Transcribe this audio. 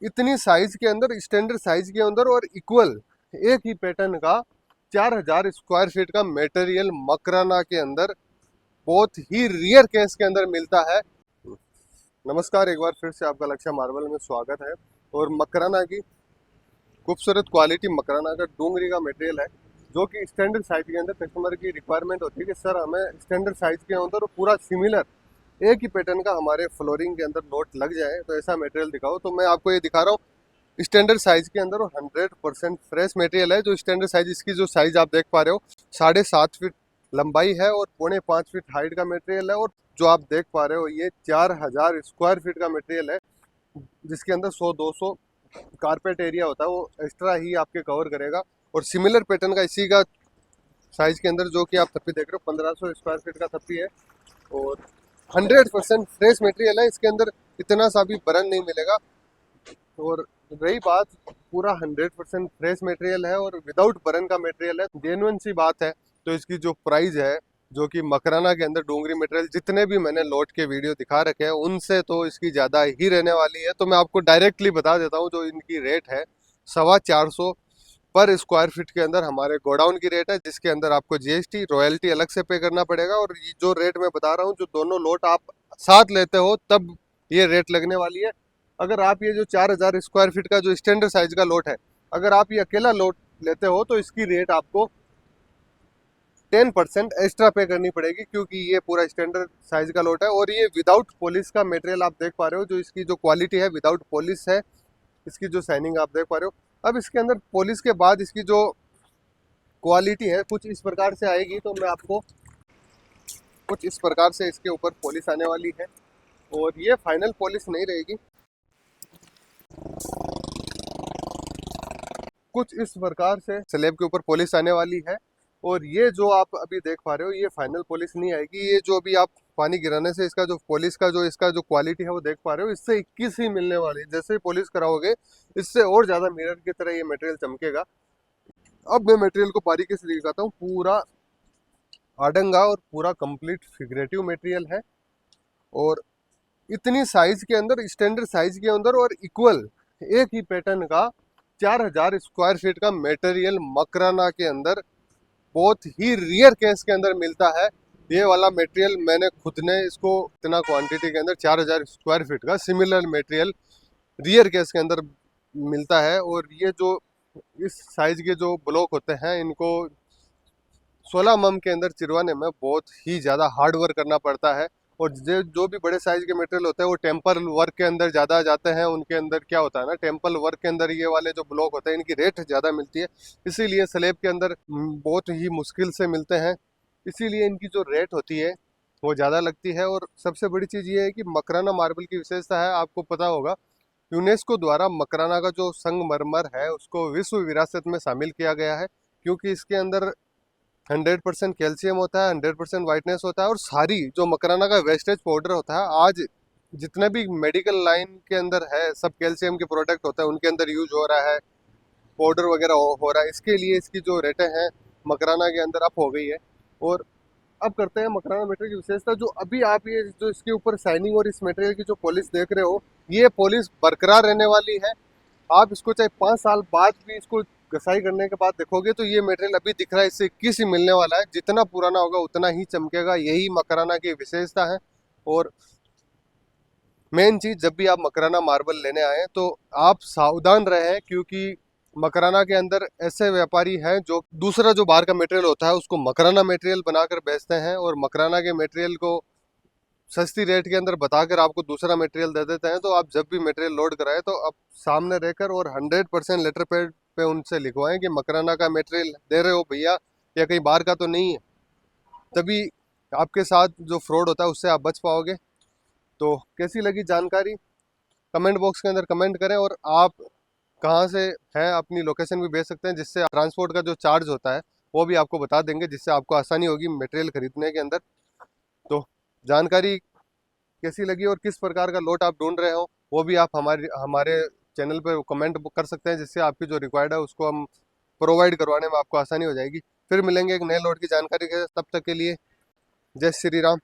इतनी साइज के अंदर, स्टैंडर्ड साइज के अंदर और इक्वल एक ही पैटर्न का 4000 स्क्वायर फीट का मटेरियल मकराना के अंदर बहुत ही रियर केस के अंदर मिलता है। नमस्कार, एक बार फिर से आपका लक्ष्य मार्बल में स्वागत है। और मकराना की खूबसूरत क्वालिटी, मकराना का डूंगरी का मटेरियल है जो कि स्टैंडर्ड साइज के अंदर कस्टमर की रिक्वायरमेंट होती है कि सर हमें स्टैंडर्ड साइज के अंदर पूरा सिमिलर एक ही पैटर्न का हमारे फ्लोरिंग के अंदर लोट लग जाए, तो ऐसा मटेरियल दिखाओ। तो मैं आपको ये दिखा रहा हूँ स्टैंडर्ड साइज के अंदर, और 100% फ्रेश मटेरियल है। जो स्टैंडर्ड साइज, इसकी जो साइज आप देख पा रहे हो 7.5 फीट लंबाई है और 4.5 फीट हाइट का मटेरियल है। और जो आप देख पा रहे हो ये 4000 स्क्वायर फीट का मटेरियल है, जिसके अंदर 100-200 कारपेट एरिया होता है, वो एक्स्ट्रा ही आपके कवर करेगा। और सिमिलर पैटर्न का इसी का साइज के अंदर जो कि आप थप्पी देख रहे हो 1500 स्क्वायर फीट का थप्पी है। और 100% फ्रेश मटेरियल है, इसके अंदर इतना सा भी बर्न नहीं मिलेगा। और रही बात, पूरा 100% फ्रेश मटेरियल है और विदाउट बर्न का मटेरियल है। जेन्युइन सी बात है। तो इसकी जो प्राइस है, जो कि मकराना के अंदर डोंगरी मटेरियल जितने भी मैंने लोट के वीडियो दिखा रखे हैं उनसे तो इसकी ज़्यादा ही रहने वाली है। तो मैं आपको डायरेक्टली बता देता हूँ, जो इनकी रेट है 450 पर स्क्वायर फीट के अंदर हमारे गोडाउन की रेट है, जिसके अंदर आपको जीएसटी रॉयल्टी अलग से पे करना पड़ेगा। और ये जो रेट मैं बता रहा हूँ, जो दोनों लोट आप साथ लेते हो तब ये रेट लगने वाली है। अगर आप ये जो 4000 स्क्वायर फीट का जो स्टैंडर्ड साइज का लोट है, अगर आप ये अकेला लोट लेते हो तो इसकी रेट आपको 10% एक्स्ट्रा पे करनी पड़ेगी, क्योंकि ये पूरा स्टैंडर्ड साइज का लोट है। और ये विदाउट पॉलिश का मटेरियल आप देख पा रहे हो, जो इसकी जो क्वालिटी है विदाउट पॉलिश है। इसकी जो शाइनिंग आप देख पा रहे हो। अब इसके अंदर पॉलिश के बाद इसकी जो क्वालिटी है कुछ इस प्रकार से आएगी। तो मैं आपको कुछ इस प्रकार से इसके ऊपर पॉलिश आने वाली है, और ये फाइनल पॉलिश नहीं रहेगी। कुछ इस प्रकार से स्लैब के ऊपर पॉलिश आने वाली है। और ये जो आप अभी देख पा रहे हो ये फाइनल पॉलिश नहीं आएगी। ये जो अभी आप पानी गिराने से इसका जो पॉलिश का जो इसका जो क्वालिटी है वो देख पा रहे हो, इससे 21 ही मिलने वाली है। जैसे ही पॉलिश कराओगे इससे और ज़्यादा मिरर की तरह ये मटेरियल चमकेगा। अब मैं मटेरियल को बारीकी से दिखाता हूँ। पूरा आडंगा और पूरा कंप्लीट फिगरेटिव मटेरियल है, और इतनी साइज के अंदर, स्टैंडर्ड साइज के अंदर और इक्वल एक ही पैटर्न का 4000 स्क्वायर फीट का मटेरियल मकराना के अंदर बहुत ही रियर केस के अंदर मिलता है। ये वाला मटेरियल मैंने खुद ने इसको इतना क्वांटिटी के अंदर 4000 स्क्वायर फीट का सिमिलर मटेरियल रियर केस के अंदर मिलता है। और ये जो इस साइज के जो ब्लॉक होते हैं, इनको 16 mm के अंदर चिरवाने में बहुत ही ज़्यादा हार्ड वर्क करना पड़ता है। और जो भी बड़े साइज के मटेरियल होते हैं वो टेम्पल वर्क के अंदर ज़्यादा जाते हैं। उनके अंदर क्या होता है ना, टेम्पल वर्क के अंदर ये वाले जो ब्लॉक होते हैं इनकी रेट ज़्यादा मिलती है, इसीलिए स्लेब के अंदर बहुत ही मुश्किल से मिलते हैं। इसीलिए इनकी जो रेट होती है वो ज़्यादा लगती है। और सबसे बड़ी चीज़ ये है कि मकराना मार्बल की विशेषता है, आपको पता होगा यूनेस्को द्वारा मकराना का जो संगमरमर है उसको विश्व विरासत में शामिल किया गया है, क्योंकि इसके अंदर 100% कैल्शियम होता है, 100% वाइटनेस होता है। और सारी जो मकराना का वेस्टेज पाउडर होता है, आज जितने भी मेडिकल लाइन के अंदर है सब कैल्शियम के प्रोडक्ट होता है, उनके अंदर यूज हो रहा है, पाउडर वगैरह हो रहा है। इसके लिए इसकी जो रेटें हैं मकराना के अंदर अप हो गई है। और अब करते हैं मकराना मटेरियल की विशेषता। जो अभी आप ये जो इसके ऊपर शाइनिंग और इस मटेरियल की जो पॉलिश देख रहे हो, ये पॉलिश बरकरार रहने वाली है। आप इसको चाहे 5 साल बाद भी इसको घसाई करने के बाद देखोगे तो ये मटेरियल अभी दिख रहा है, इससे 21 ही मिलने वाला है। जितना पुराना होगा उतना ही चमकेगा, यही मकराना की विशेषता है। और मेन चीज, जब भी आप मकराना मार्बल लेने आए तो आप सावधान रहें, क्योंकि मकराना के अंदर ऐसे व्यापारी हैं जो दूसरा जो बाहर का मटेरियल होता है उसको मकराना मटेरियल बनाकर बेचते हैं, और मकराना के मटेरियल को सस्ती रेट के अंदर बताकर आपको दूसरा मटेरियल दे देते हैं। तो आप जब भी मटेरियल लोड कराएं तो आप सामने रहकर और 100% लेटर पैड पे उनसे लिखवाएं कि मकराना का मटेरियल दे रहे हो भैया, या कहीं बाहर का तो नहीं है। तभी आपके साथ जो फ्रॉड होता है उससे आप बच पाओगे। तो कैसी लगी जानकारी, कमेंट बॉक्स के अंदर कमेंट करें। और आप कहाँ से हैं अपनी लोकेशन भी भेज सकते हैं, जिससे ट्रांसपोर्ट का जो चार्ज होता है वो भी आपको बता देंगे, जिससे आपको आसानी होगी मटेरियल खरीदने के अंदर। तो जानकारी कैसी लगी और किस प्रकार का लोट आप ढूंढ रहे हो, वो भी आप हमारे हमारे चैनल पर कमेंट कर सकते हैं, जिससे आपकी जो रिक्वायर्ड है उसको हम प्रोवाइड करवाने में आपको आसानी हो जाएगी। फिर मिलेंगे एक नए लोट की जानकारी के, तब तक के लिए जय श्री राम।